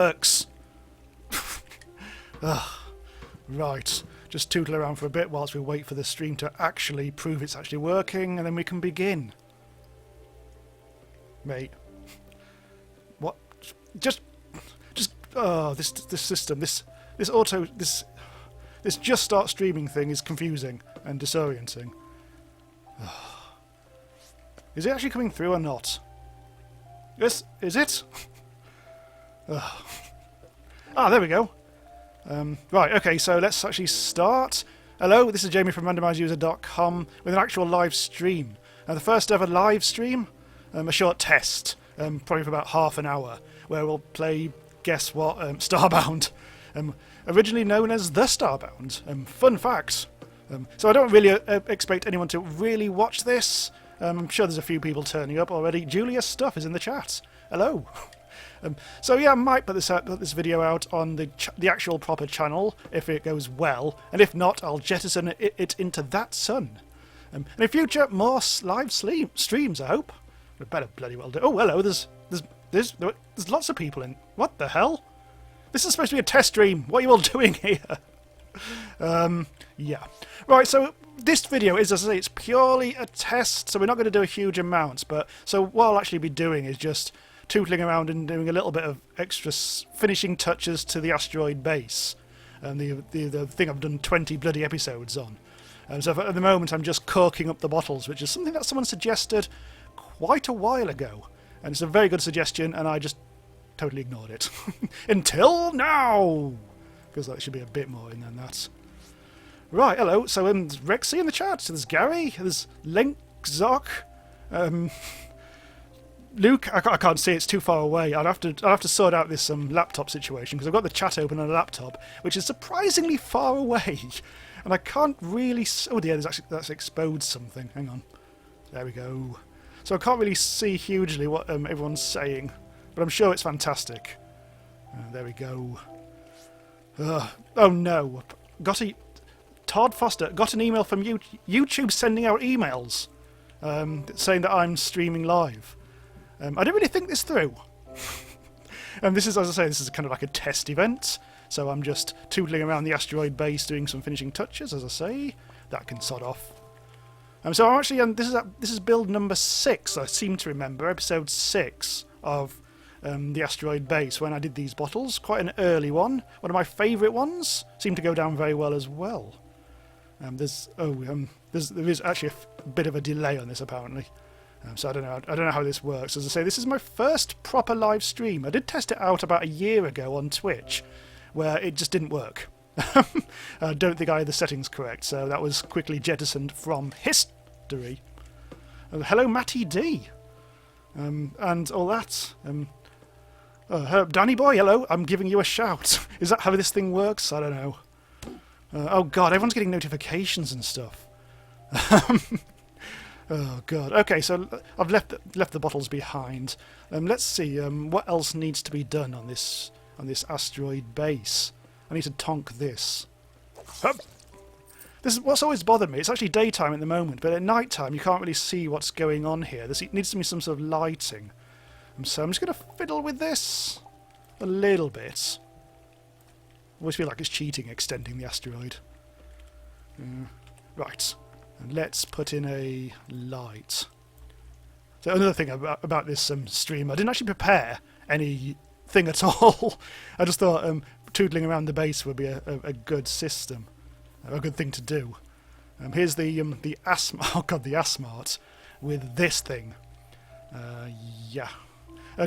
works. Right, just tootle around for a bit whilst we wait for the stream to actually prove it's actually working, and then we can begin. Mate. What? Just oh, this system, this just start streaming thing is confusing and disorienting. Is it actually coming through or not? Yes, is it? There we go. Right, okay, so let's actually start. Hello, this is Jamie from randomizeuser.com with an actual live stream. Now, the first ever live stream, a short test, probably for about half an hour, where we'll play, guess what, Starbound. Originally known as the Starbound. Fun fact. So I don't really expect anyone to really watch this. I'm sure there's a few people turning up already. Julia Stuff is in the chat. Hello. So yeah, I might put this video out on the actual proper channel if it goes well, and if not, I'll jettison it into that sun. And in future, more live streams, I hope. We better bloody well do. Oh, hello. There's lots of people in. What the hell? This is supposed to be a test stream. What are you all doing here? Yeah. Right, so this video is, as I say, it's purely a test, so we're not going to do a huge amount, but so what I'll actually be doing is just tootling around and doing a little bit of extra finishing touches to the asteroid base, and the thing I've done 20 bloody episodes on. So at the moment I'm just corking up the bottles, which is something that someone suggested quite a while ago, and it's a very good suggestion, and I just totally ignored it. Until now! Feels like there should be a bit more in than that. Right, hello. So there's Rexy in the chat. There's Gary. There's Link, Zoc. Luke, I can't see. It's too far away. I'll have to sort out this laptop situation because I've got the chat open on a laptop, which is surprisingly far away, and I can't really. Oh dear, that's exposed something. Hang on. There we go. So I can't really see hugely what everyone's saying, but I'm sure it's fantastic. There we go. Oh no! Todd Foster got an email from YouTube sending out emails saying that I'm streaming live. I didn't really think this through. And this is, as I say, this is kind of like a test event. So I'm just tootling around the asteroid base doing some finishing touches, as I say. That can sod off. So I'm actually, this is build number 6, I seem to remember, episode 6 of the asteroid base when I did these bottles. Quite an early one. One of my favourite ones. Seemed to go down very well as well. There is actually a bit of a delay on this apparently. So I don't know how this works. As I say, this is my first proper live stream. I did test it out about a year ago on Twitch, where it just didn't work. I don't think I had the settings correct, so that was quickly jettisoned from history. Hello, Matty D, and all that. Danny boy, hello. I'm giving you a shout. Is that how this thing works? I don't know. Oh god, everyone's getting notifications and stuff. Oh god. Okay, so I've left the bottles behind. Let's see. What else needs to be done on this asteroid base? I need to tonk this. This is what's always bothered me. It's actually daytime at the moment, but at night time you can't really see what's going on here. There needs to be some sort of lighting. So I'm just going to fiddle with this a little bit. Always feel like it's cheating extending the asteroid. Right. And let's put in a light. So another thing about this stream, I didn't actually prepare anything at all. I just thought tootling around the base would be a good system, a good thing to do. Here's the Asmart with this thing. Yeah.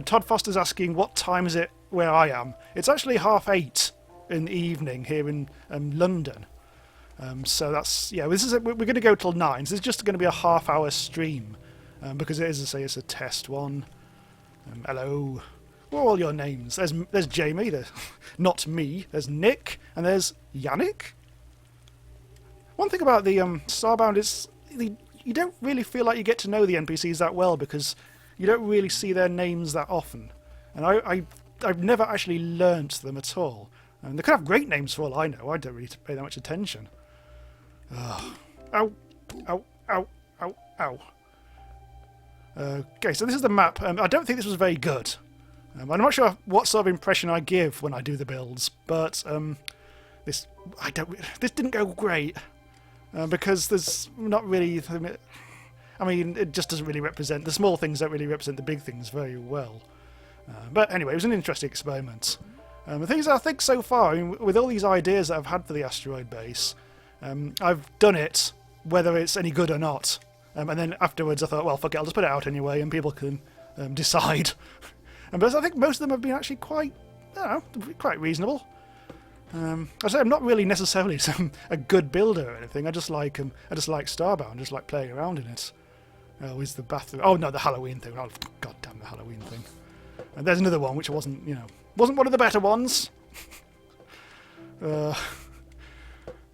Todd Foster's asking what time is it where I am. It's actually 8:30 in the evening here in London. So that's, yeah, we're going to go till 9. So it's just going to be a half-hour stream because it is, as I say, it's a test one. Hello. What are all your names? There's Jamie, there's not me, there's Nick, and there's Yannick. One thing about the Starbound is you don't really feel like you get to know the NPCs that well because you don't really see their names that often. And I've never actually learnt them at all. And they could have great names for all I know. I don't really pay that much attention. Ow. Ow. Ow. Ow. Ow. Okay, so this is the map. I don't think this was very good. I'm not sure what sort of impression I give when I do the builds, but this didn't go great because there's not really. I mean, it just doesn't really represent the small things. Don't really represent the big things very well. But anyway, it was an interesting experiment. The things I think so far, I mean, with all these ideas that I've had for the asteroid base, I've done it whether it's any good or not. And then afterwards I thought, well, fuck it, I'll just put it out anyway and people can decide. But I think most of them have been actually quite, quite reasonable. I say I'm not really necessarily a good builder or anything. I just like Starbound, just like playing around in it. Oh, is the bathroom? Oh no, the Halloween thing. Oh, god damn the Halloween thing. And there's another one which wasn't one of the better ones.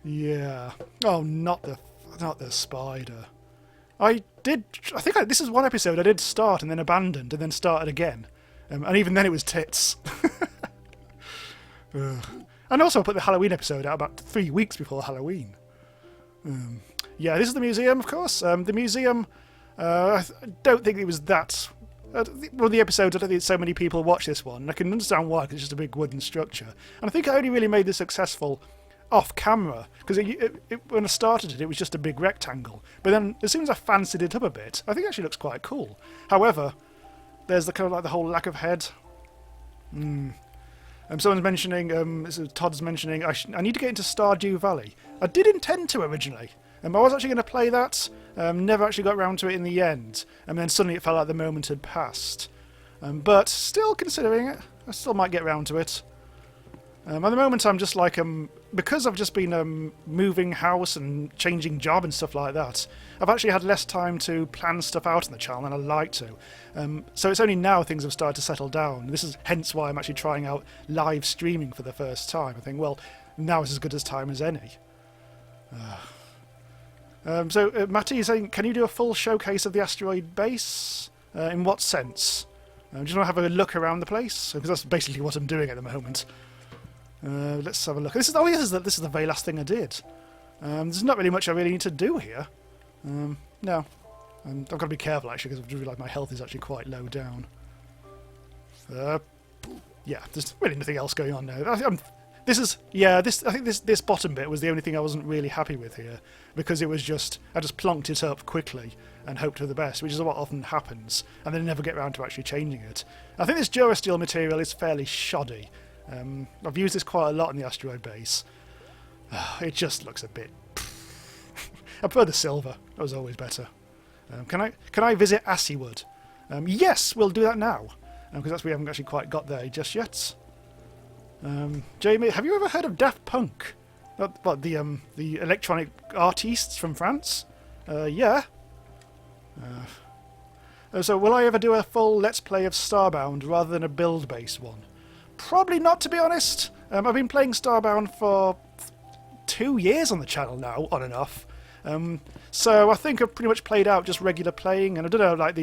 Yeah. Oh, not the spider. This is one episode I did start and then abandoned and then started again. And even then it was tits. And also I put the Halloween episode out about 3 weeks before Halloween. Yeah, this is the museum, of course. The museum, I don't think it was that... one of the episodes, I don't think so many people watch this one. I can understand why, because it's just a big wooden structure. And I think I only really made this successful off camera, because when I started it was just a big rectangle. But then as soon as I fancied it up a bit, I think it actually looks quite cool. However, there's the kind of like the whole lack of head. Someone's mentioning, Todd's mentioning, I need to get into Stardew Valley. I did intend to originally. I was actually going to play that, never actually got round to it in the end. And then suddenly it felt like the moment had passed. But still considering it, I still might get round to it. At the moment I'm just like, because I've just been moving house and changing job and stuff like that, I've actually had less time to plan stuff out on the channel than I'd like to. So it's only now things have started to settle down. This is hence why I'm actually trying out live streaming for the first time. I think, well, now is as good as time as any. So Matty is saying, can you do a full showcase of the asteroid base? In what sense? Do you want to have a look around the place? Because that's basically what I'm doing at the moment. Let's have a look. This is the very last thing I did. There's not really much I really need to do here. No. I've got to be careful actually because I've realised my health is actually quite low down. Yeah, there's really nothing else going on now. I think this bottom bit was the only thing I wasn't really happy with here, because it was I just plonked it up quickly and hoped for the best, which is what often happens, and then never get around to actually changing it. I think this Durasteel material is fairly shoddy. I've used this quite a lot in the asteroid base. It just looks a bit... I prefer the silver. That was always better. Can I visit Asseywood? Yes, we'll do that now, because that's we haven't actually quite got there just yet. Jamie, have you ever heard of Daft Punk? What, the electronic artists from France? Yeah. So will I ever do a full Let's Play of Starbound rather than a build-based one? Probably not, to be honest. I've been playing Starbound for 2 years on the channel now, on and off. So I think I've pretty much played out just regular playing, and I don't know, like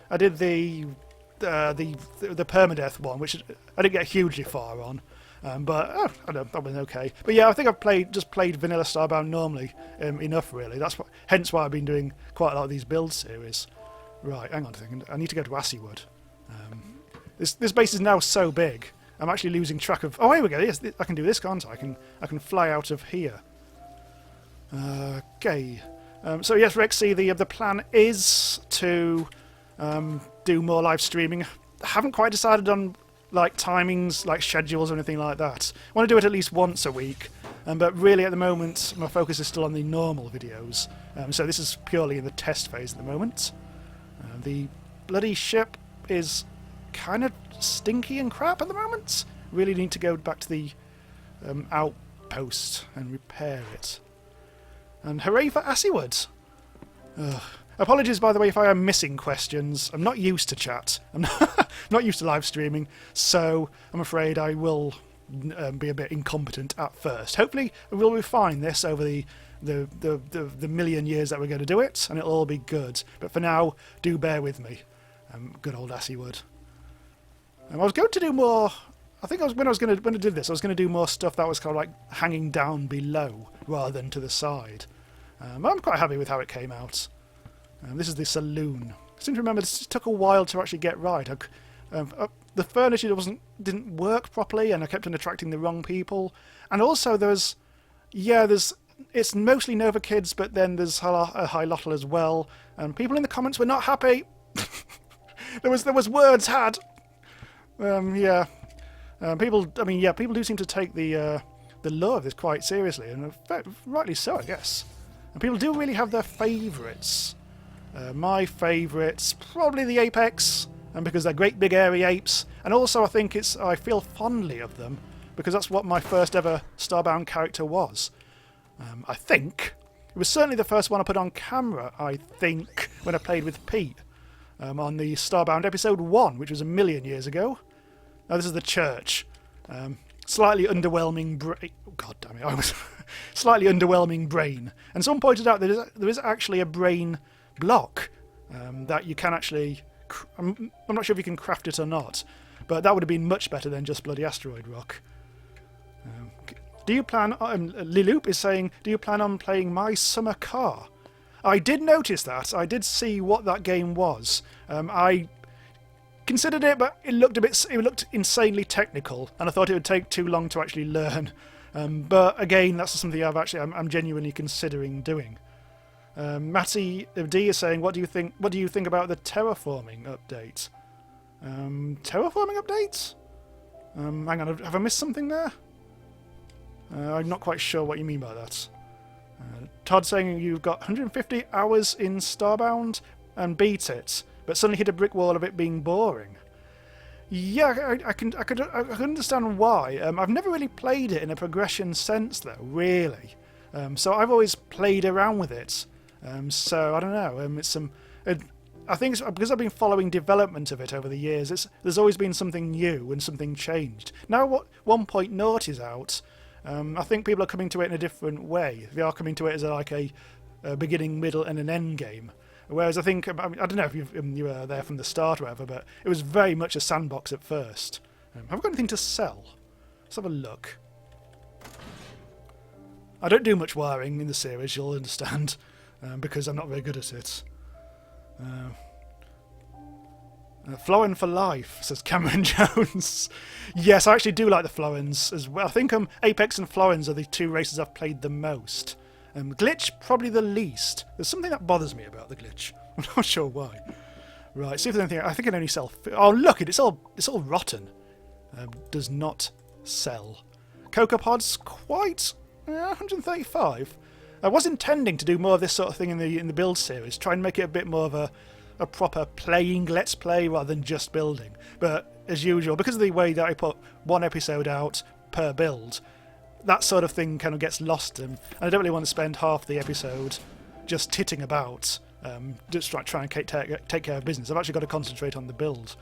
I did the permadeath one, which I didn't get hugely far on, but I don't know, that was okay. But yeah, I think I've just played vanilla Starbound normally enough, really. Hence why I've been doing quite a lot of these build series. Right, hang on a second. I need to go to Asseywood. This base is now so big, I'm actually losing track of... Oh, here we go. Yes, I can do this, can't I? I can fly out of here. Okay. So yes, Rexy, the plan is to do more live streaming. I haven't quite decided on like timings, like schedules or anything like that. I want to do it at least once a week, but really at the moment my focus is still on the normal videos. So this is purely in the test phase at the moment. The bloody ship is kind of stinky and crap at the moment. Really need to go back to the outpost and repair it. And hooray for Asseywood! Apologies, by the way, if I am missing questions. I'm not used to chat. I'm not used to live streaming, so I'm afraid I will be a bit incompetent at first. Hopefully, we'll refine this over the million years that we're going to do it, and it'll all be good. But for now, do bear with me. Good old Asseywood. I was going to do more... I think when I did this, I was going to do more stuff that was kind of like hanging down below rather than to the side. I'm quite happy with how it came out. This is the saloon. I seem to remember this took a while to actually get right. the furniture didn't work properly, and I kept on attracting the wrong people. And also there's it's mostly Nova Kids, but then there's a High Lottle as well. And people in the comments were not happy. there was words had. People do seem to take the lore of this quite seriously, and rightly so, I guess. And people do really have their favourites. My favourites, probably the Apex, and because they're great big airy apes, and also I feel fondly of them because that's what my first ever Starbound character was. I think it was certainly the first one I put on camera. I think when I played with Pete on the Starbound episode 1, which was a million years ago. Now this is the church. Slightly underwhelming brain. God damn it! I was slightly underwhelming brain. And someone pointed out that there is actually a brain block that you can actually. I'm not sure if you can craft it or not, but that would have been much better than just bloody asteroid rock. Do you plan? Liloop is saying, do you plan on playing My Summer Car? I did notice that. I did see what that game was. I considered it, but it looked insanely technical, and I thought it would take too long to actually learn. But again, that's something I'm genuinely considering doing. Matty D is saying, what do you think about the terraforming update? Terraforming updates? Hang on, have I missed something there? I'm not quite sure what you mean by that. Todd saying you've got 150 hours in Starbound and beat it, but suddenly hit a brick wall of it being boring. Yeah, I can understand why. I've never really played it in a progression sense, though, really. So I've always played around with it. So I don't know. I think it's because I've been following development of it over the years. There's always been something new and something changed. Now, what 1.0 is out, I think people are coming to it in a different way. They are coming to it as a beginning, middle, and an end game. Whereas I think, I don't know if you were there from the start or whatever, but it was very much a sandbox at first. Have I got anything to sell? Let's have a look. I don't do much wiring in the series, you'll understand, because I'm not very good at it. Florin for life, says Cameron Jones. Yes, I actually do like the Florins as well. I think Apex and Florins are the two races I've played the most. Glitch, probably the least. There's something that bothers me about the glitch. I'm not sure why. Right, see if there's anything. I think I can only sell. Oh, look, it's all rotten. Does not sell. Cocoa Pods, quite 135. I was intending to do more of this sort of thing in the build series. Try and make it a bit more of a proper playing let's play rather than just building. But as usual, because of the way that I put one episode out per build, that sort of thing kind of gets lost, and I don't really want to spend half the episode just titting about, just trying to take care of business. I've actually got to concentrate on the build.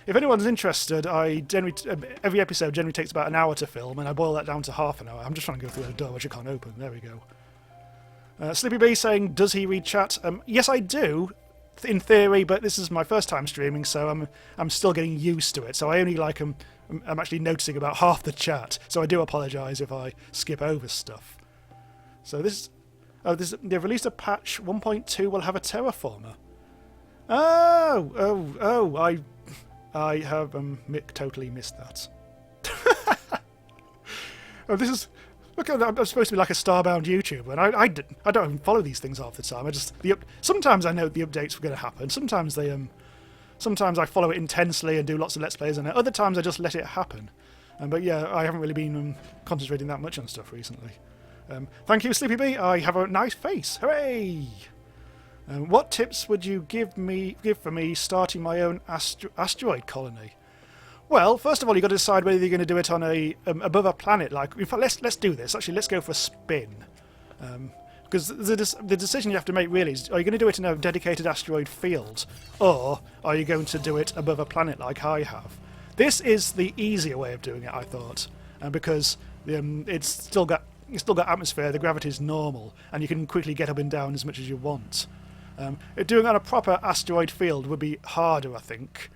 If anyone's interested, every episode generally takes about an hour to film, and I boil that down to half an hour. I'm just trying to go through a door which I can't open. There we go. Slippy B saying, does he read chat? Yes, I do, in theory, but this is my first time streaming, so I'm still getting used to it. So I only I'm actually noticing about half the chat, so I do apologise if I skip over stuff. So they've released a patch 1.2 will have a terraformer. I have totally missed that. Look, I'm supposed to be like a Starbound YouTuber, and I don't even follow these things half the time. Sometimes I know the updates were going to happen. Sometimes I follow it intensely and do lots of Let's Plays, and other times I just let it happen. But yeah, I haven't really been concentrating that much on stuff recently. Thank you, Sleepy B. I have a nice face. Hooray! What tips would you give for me starting my own asteroid colony? Well, first of all, you've got to decide whether you're going to do it on above a planet. In fact, let's do this. Actually, let's go for a spin. Because the decision you have to make really is, are you going to do it in a dedicated asteroid field, or are you going to do it above a planet like I have? This is the easier way of doing it, I thought, because it's still got atmosphere, the gravity is normal, and you can quickly get up and down as much as you want. Doing it on a proper asteroid field would be harder, I think,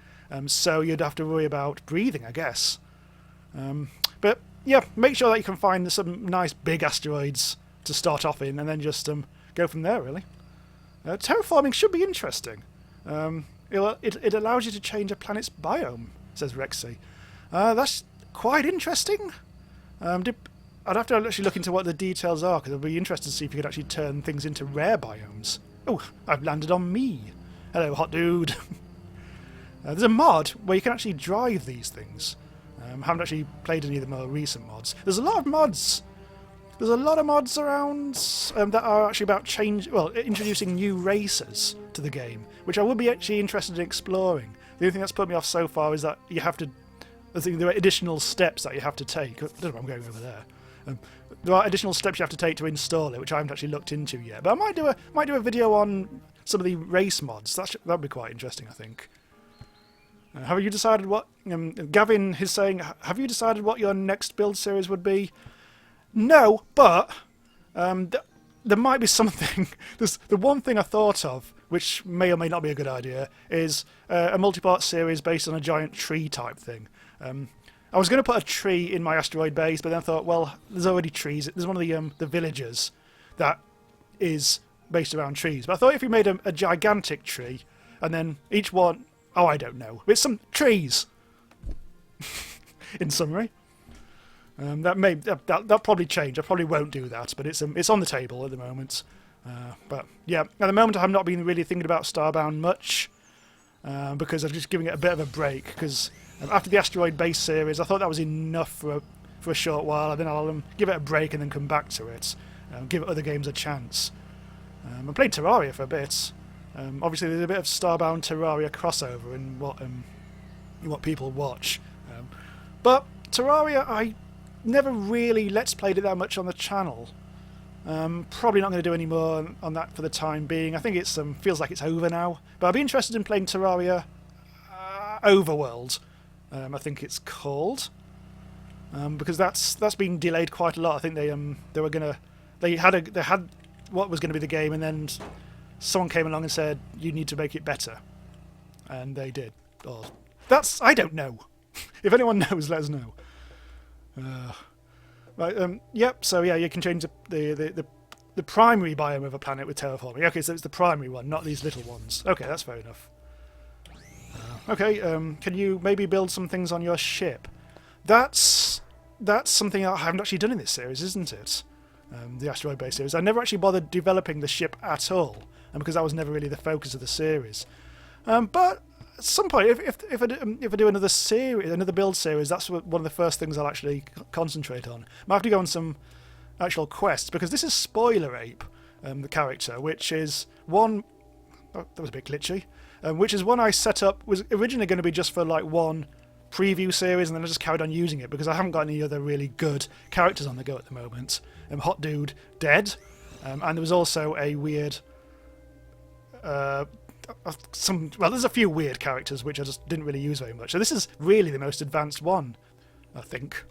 so you'd have to worry about breathing, I guess. But yeah, make sure that you can find some nice big asteroids to start off in, and then just go from there, really. Terraforming should be interesting. It allows you to change a planet's biome. says Rexy. That's quite interesting. I'd have to actually look into what the details are, because I'd be interested to see if you could actually turn things into rare biomes. Oh, I've landed on me. Hello, hot dude. There's a mod where you can actually drive these things. Haven't actually played any of the more recent mods. There's a lot of mods. There's a lot of mods around that are actually about introducing new racers to the game, which I would be actually interested in exploring. The only thing that's put me off so far is that you have to. I think there are additional steps that you have to take. I don't know, I'm going over there. There are additional steps you have to take to install it, which I haven't actually looked into yet. But I might do a video on some of the race mods. That'd be quite interesting, I think. Have you decided what... Gavin is saying, have you decided what your next build series would be? No, but there might be something. The one thing I thought of, which may or may not be a good idea, is a multi-part series based on a giant tree type thing. I was going to put a tree in my asteroid base, but then I thought, well, there's already trees. There's one of the villagers that is based around trees. But I thought if you made a gigantic tree, and then each one... Oh, I don't know. It's some trees. In summary. That'll probably change. I probably won't do that, but it's on the table at the moment. But yeah, at the moment I have not been really thinking about Starbound much, because I'm just giving it a bit of a break. Because after the Asteroid Base series, I thought that was enough for a short while, and then I'll give it a break and then come back to it, give other games a chance. I played Terraria for a bit. Obviously, there's a bit of Starbound Terraria crossover in what people watch, but Terraria I never really Let's Played it that much on the channel. Probably not going to do any more on that for the time being. I think it's feels like it's over now. But I'd be interested in playing Terraria Overworld. I think it's called, because that's been delayed quite a lot. I think they had what was going to be the game, and then someone came along and said you need to make it better, and they did. Oh, I don't know. If anyone knows, let us know. Right, yep, so yeah, you can change the primary biome of a planet with terraforming. Okay, so it's the primary one, not these little ones. Okay, that's fair enough. Okay, can you maybe build some things on your ship? That's something I haven't actually done in this series, isn't it? The Asteroid Base series. I never actually bothered developing the ship at all, and because that was never really the focus of the series. But at some point, if I do another build series, that's one of the first things I'll actually concentrate on. I might have to go on some actual quests, because this is Spoiler Ape, the character, which is one... Oh, that was a bit glitchy. Which is one I set up, was originally going to be just for like one preview series, and then I just carried on using it because I haven't got any other really good characters on the go at the moment. Hot Dude dead, and there was also a weird... there's a few weird characters which I just didn't really use very much. So this is really the most advanced one, I think.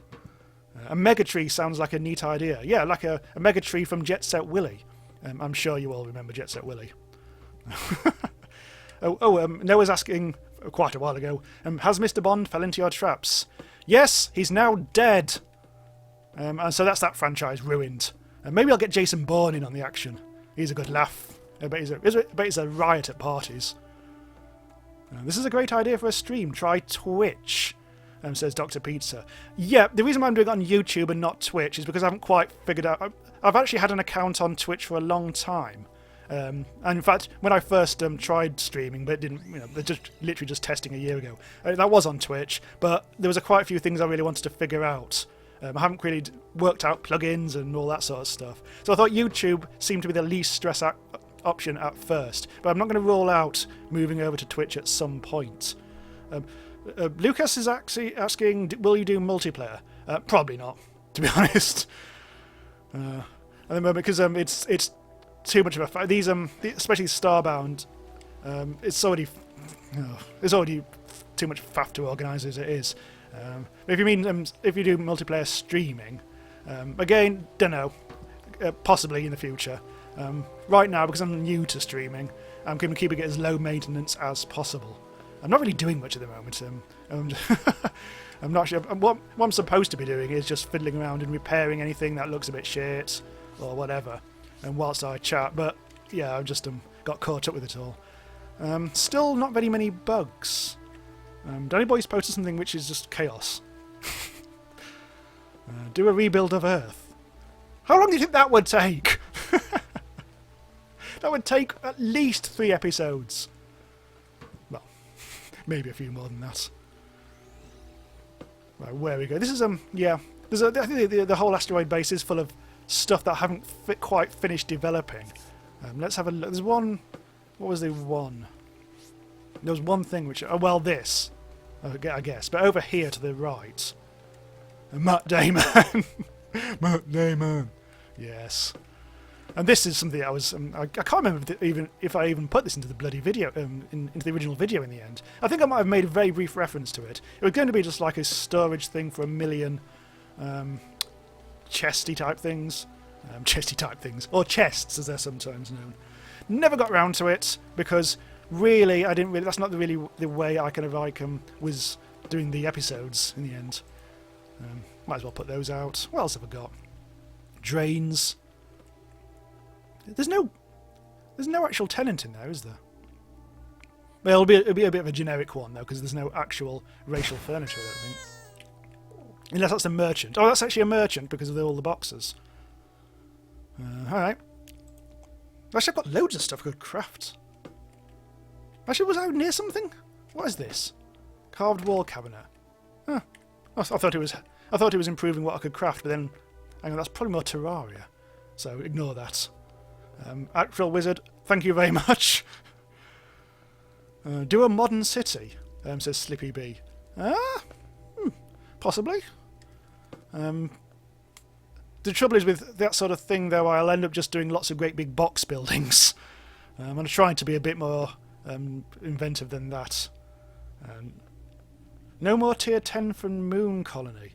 A Mega Tree sounds like a neat idea. Yeah, like a Mega Tree from Jet Set Willy. I'm sure you all remember Jet Set Willy. Noah's asking quite a while ago, has Mr. Bond fell into your traps? Yes, he's now dead. And so that's that franchise ruined. Maybe I'll get Jason Bourne in on the action. He's a good laugh. I bet he's a riot at parties. This is a great idea for a stream. Try Twitch, says Dr. Pizza. Yeah, the reason why I'm doing it on YouTube and not Twitch is because I haven't quite figured out... I've actually had an account on Twitch for a long time. And in fact, when I first tried streaming, but it didn't, they're just literally just testing a year ago, that was on Twitch, but there was quite a few things I really wanted to figure out. I haven't really worked out plugins and all that sort of stuff. So I thought YouTube seemed to be the least stress option at first, but I'm not going to rule out moving over to Twitch at some point. Lucas is actually asking, will you do multiplayer? Probably not, to be honest. At the moment, because it's too much of a fact. These especially Starbound, it's already too much faff to organise as it is. If you mean if you do multiplayer streaming, again, don't know, possibly in the future. Right now, because I'm new to streaming, I'm going to keep it as low maintenance as possible. I'm not really doing much at the moment. I'm not sure. What I'm supposed to be doing is just fiddling around and repairing anything that looks a bit shit or whatever. And whilst I chat, but yeah, I've just got caught up with it all. Still not very many bugs. Danny Boy's posted something which is just chaos. Do a rebuild of Earth. How long do you think that would take? That would take at least 3 episodes. Well, maybe a few more than that. Right, where we go. This is yeah. I think the whole asteroid base is full of stuff that I haven't quite finished developing. Let's have a look. There's one. What was the one? There was one thing which. Oh well, this. I guess. But over here to the right. Matt Damon. Matt Damon. Yes. And this is something I was. I can't remember if I even put this into the bloody video, into the original video in the end. I think I might have made a very brief reference to it. It was going to be just like a storage thing for 1 million chesty type things. Or chests as they're sometimes known. Never got round to it because really that's not really the way I kind of was doing the episodes in the end. Might as well put those out. What else have I got? Drains. There's no actual tenant in there, is there? Well, it'll be a bit of a generic one though, because there's no actual racial furniture, I don't think. Unless that's a merchant. Oh, that's actually a merchant because of all the boxes. Alright. Actually, I've got loads of stuff I could craft. Actually, was I near something? What is this? Carved wall cabinet. Huh. I thought it was improving what I could craft, but then, hang on, that's probably more Terraria. So ignore that. Actual wizard, thank you very much. Do a modern city, says Slippy B. Possibly. The trouble is with that sort of thing, though, I'll end up just doing lots of great big box buildings. I'm trying to be a bit more inventive than that. No more tier 10 from Moon Colony.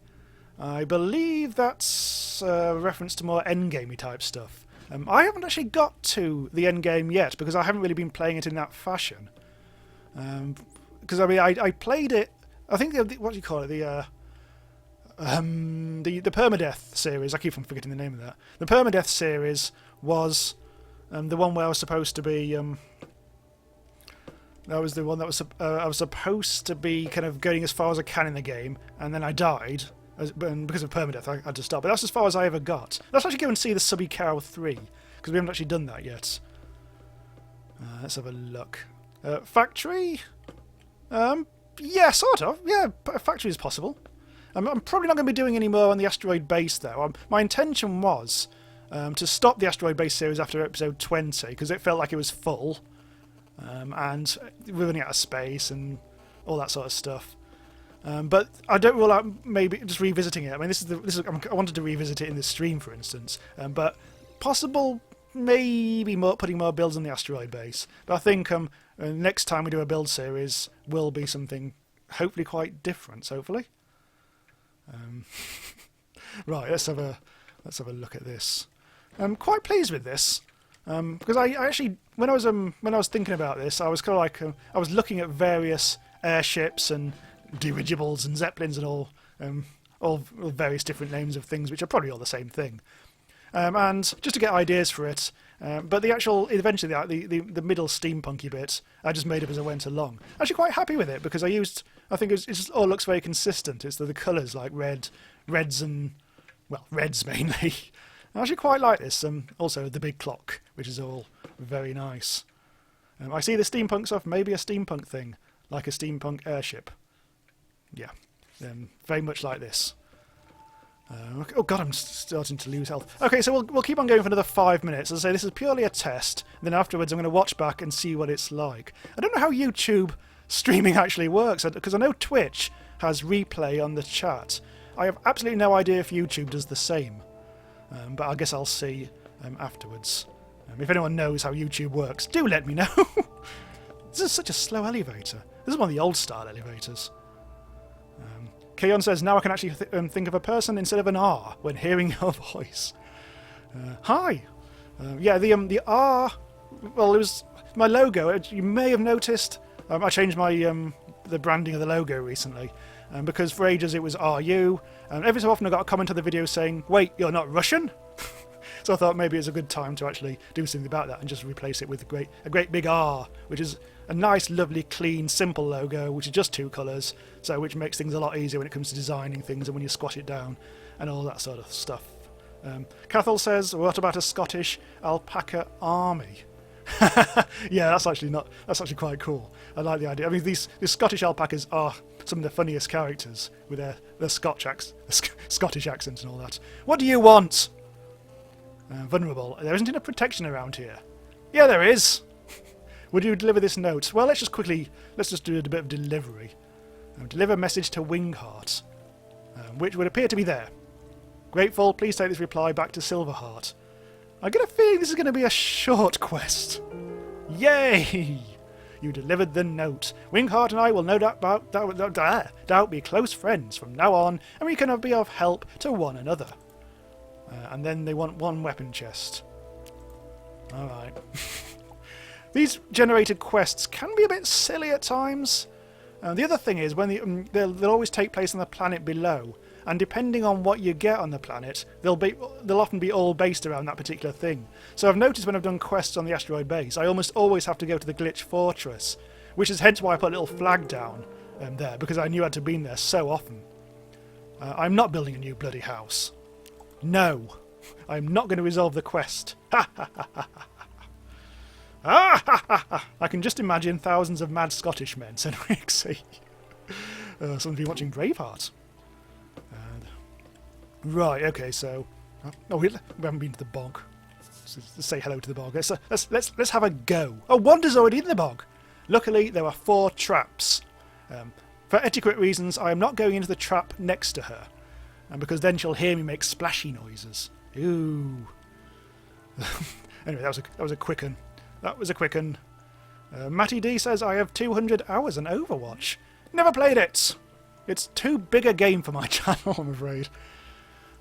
I believe that's a reference to more endgamey type stuff. I haven't actually got to the endgame yet because I haven't really been playing it in that fashion. Because I mean, I played it. I think what do you call it? The permadeath series. I keep on forgetting the name of that. The permadeath series was the one where I was supposed to be. That was the one that was I was supposed to be kind of going as far as I can in the game, and then I died. And because of permadeath, I had to stop. But that's as far as I ever got. Let's actually go and see the Subby Cow 3, because we haven't actually done that yet. Let's have a look. Factory? Yeah, sort of. Yeah, a factory is possible. I'm probably not going to be doing any more on the asteroid base, though. My intention was to stop the asteroid base series after episode 20, because it felt like it was full. And we're running out of space and all that sort of stuff. But I don't rule out maybe just revisiting it. I mean, I wanted to revisit it in this stream, for instance. But possible, maybe putting more builds on the asteroid base. But I think next time we do a build series will be something hopefully quite different. Hopefully. Right, let's have a look at this. I'm quite pleased with this because I actually when I was thinking about this, I was kind of like I was looking at various airships and dirigibles and zeppelins and all various different names of things which are probably all the same thing, and just to get ideas for it. But the actual eventually the middle steampunky bit I just made up as I went along. I'm actually quite happy with it because I think it just all looks very consistent. It's the colours like reds and reds mainly. I actually quite like this. Also the big clock, which is all very nice. I see the steampunk stuff, maybe a steampunk thing, like a steampunk airship. Yeah, very much like this. Oh god, I'm starting to lose health. Okay, so we'll keep on going for another 5 minutes. As I say, this is purely a test. And then afterwards I'm going to watch back and see what it's like. I don't know how YouTube streaming actually works, because I know Twitch has replay on the chat. I have absolutely no idea if YouTube does the same. But I guess I'll see afterwards. If anyone knows how YouTube works, do let me know. This is such a slow elevator. This is one of the old style elevators. Keon says, now I can actually think of a person instead of an R when hearing your voice. Hi. Yeah, the R, well, it was my logo. You may have noticed I changed my the branding of the logo recently. Because for ages it was RU, and every so often I got a comment on the video saying, wait, you're not Russian? So I thought maybe it's a good time to actually do something about that and just replace it with a great big R, which is a nice, lovely, clean, simple logo, which is just 2 colours, so which makes things a lot easier when it comes to designing things and when you squash it down and all that sort of stuff. Cathal says, what about a Scottish alpaca army? Yeah, that's actually quite cool. I like the idea. I mean, these Scottish alpacas are some of the funniest characters with their Scottish accents and all that. What do you want? Vulnerable. There isn't enough protection around here. Yeah, there is. Would you deliver this note? Well, let's just do a bit of delivery. Deliver a message to Wingheart, which would appear to be there. Grateful, please take this reply back to Silverheart. I get a feeling this is going to be a short quest. Yay! You delivered the note. Wingheart and I will no doubt be close friends from now on, and we can be of help to one another. And then they want 1 weapon chest. Alright. These generated quests can be a bit silly at times. The other thing is, when they'll always take place on the planet below, and depending on what you get on the planet, they'll often be all based around that particular thing. So I've noticed when I've done quests on the asteroid base, I almost always have to go to the Glitch Fortress, which is hence why I put a little flag down there, because I knew I had to be in there so often. I'm not building a new bloody house. No, I'm not going to resolve the quest. Ha ha ha ha ha. Ah, ha, ha, ha. I can just imagine thousands of mad Scottish men saying, some of you watching Braveheart. Right, okay, so... Oh, we haven't been to the bog. Let's say hello to the bog. Let's have a go. Oh, Wanda's already in the bog. Luckily, there are 4 traps. For etiquette reasons, I am not going into the trap next to her, because then she'll hear me make splashy noises. Ooh. Anyway, that was a quick one. That was a quick one. Matty D says, I have 200 hours on Overwatch. Never played it. It's too big a game for my channel, I'm afraid.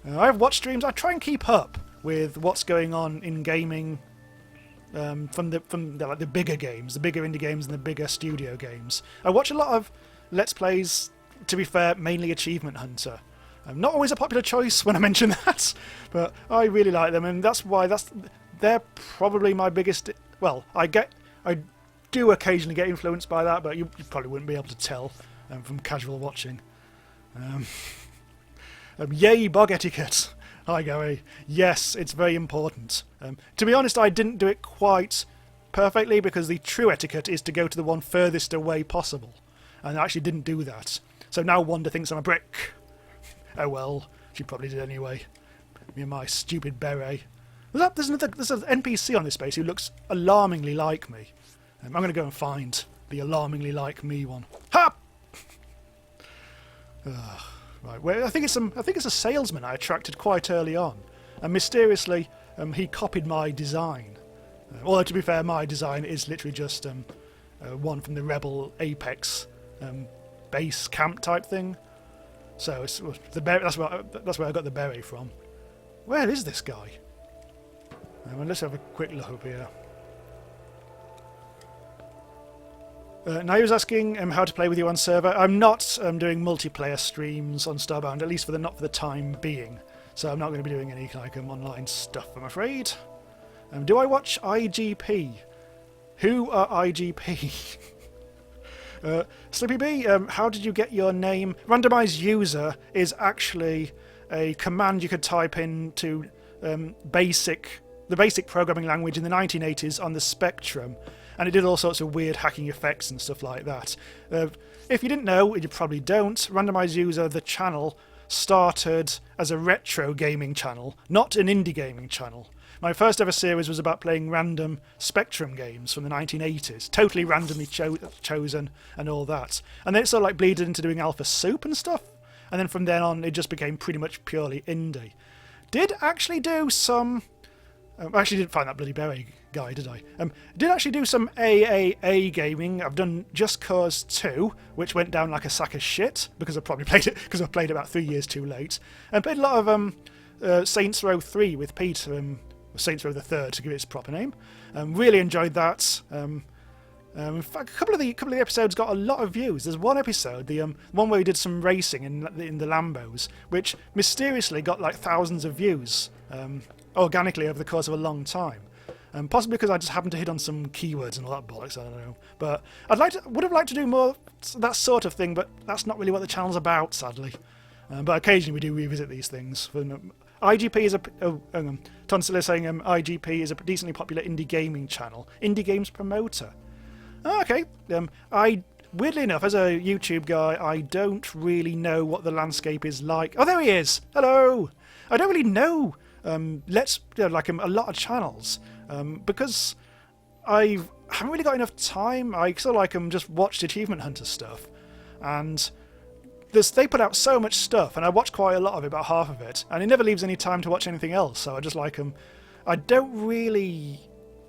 I have watch streams. I try and keep up with what's going on in gaming from the bigger games, the bigger indie games and the bigger studio games. I watch a lot of Let's Plays, to be fair, mainly Achievement Hunter. Not always a popular choice when I mention that, but I really like them, and that's why they're probably my biggest... Well, I do occasionally get influenced by that, but you probably wouldn't be able to tell from casual watching. Yay, bog etiquette. Hi, Gary. Yes, it's very important. To be honest, I didn't do it quite perfectly, because the true etiquette is to go to the one furthest away possible. And I actually didn't do that. So now Wanda thinks I'm a brick. Oh well, she probably did anyway. Me and my stupid beret. There's an NPC on this base who looks alarmingly like me. I'm going to go and find the alarmingly like me one. Ha! Right, well, I think it's a salesman I attracted quite early on, and mysteriously he copied my design. Although to be fair, my design is literally just one from the Rebel Apex base camp type thing. So it's that's where I got the beret from. Where is this guy? Let's have a quick look up here. Now he was asking how to play with you on server. I'm not doing multiplayer streams on Starbound, at least not for the time being. So I'm not going to be doing any online stuff, I'm afraid. Do I watch IGP? Who are IGP? Slippy B, how did you get your name? Randomise User is actually a command you could type into the basic programming language in the 1980s on the Spectrum. And it did all sorts of weird hacking effects and stuff like that. If you didn't know, you probably don't, Randomise User, the channel, started as a retro gaming channel, not an indie gaming channel. My first ever series was about playing random Spectrum games from the 1980s, totally randomly chosen and all that. And then it sort of like bleeded into doing Alpha Soup and stuff, and then from then on it just became pretty much purely indie. Did actually do some... I actually didn't find that bloody berry guy, did I? Did actually do some AAA gaming. I've done Just Cause 2, which went down like a sack of shit, because I probably played it because I played it about 3 years too late. And played a lot of Saints Row 3 with Pete, Saints Row the Third to give it its proper name. Really enjoyed that. In fact, a couple of the episodes got a lot of views. There's one episode, the one where we did some racing in the Lambos, which mysteriously got like thousands of views organically over the course of a long time. Possibly because I just happened to hit on some keywords and all that bollocks, I don't know. But would have liked to do more that sort of thing, but that's not really what the channel's about, sadly. But occasionally we do revisit these things. IGP is Tonsil is saying IGP is a decently popular indie gaming channel. Indie games promoter. Oh, okay. Weirdly enough, as a YouTube guy, I don't really know what the landscape is like. Oh, there he is! Hello! I don't really know a lot of channels because I haven't really got enough time. I sort of just watched Achievement Hunter stuff, and they put out so much stuff, and I watch quite a lot of it, about half of it, and it never leaves any time to watch anything else. So I just I don't really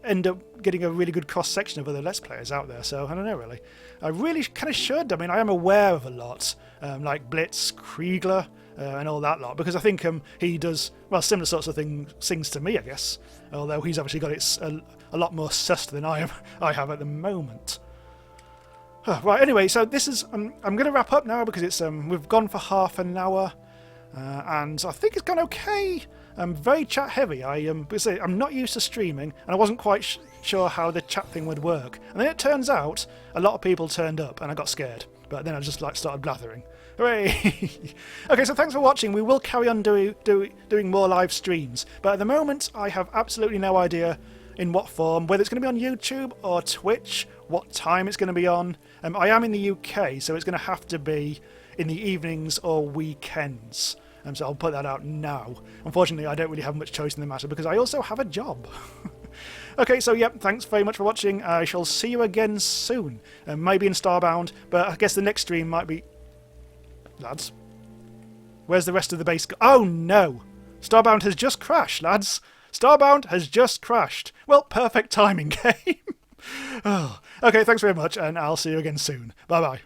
end up getting a really good cross section of other Let's Players out there. So I don't know really. I really kind of should. I mean, I am aware of a lot, like Blitz, Kriegler, and all that lot, because I think he does similar sorts of things to me, I guess. Although he's obviously got it a lot more sussed than I have at the moment. Right. Anyway, so this is I'm going to wrap up now because it's we've gone for half an hour, and I think it's gone okay. Very chat heavy. I'm not used to streaming, and I wasn't quite sure how the chat thing would work. And then it turns out a lot of people turned up, and I got scared. But then I just started blathering. Hooray! Okay, so thanks for watching. We will carry on doing more live streams, but at the moment I have absolutely no idea in what form, whether it's going to be on YouTube or Twitch, what time it's going to be on. I am in the UK, so it's going to have to be in the evenings or weekends. So I'll put that out now. Unfortunately, I don't really have much choice in the matter because I also have a job. Okay, so yep, thanks very much for watching. I shall see you again soon. Maybe in Starbound, but I guess the next stream might be... Lads, where's the rest of the base? Oh no! Starbound has just crashed, lads. Starbound has just crashed. Well, perfect timing, game. Oh. Okay, thanks very much, and I'll see you again soon. Bye-bye.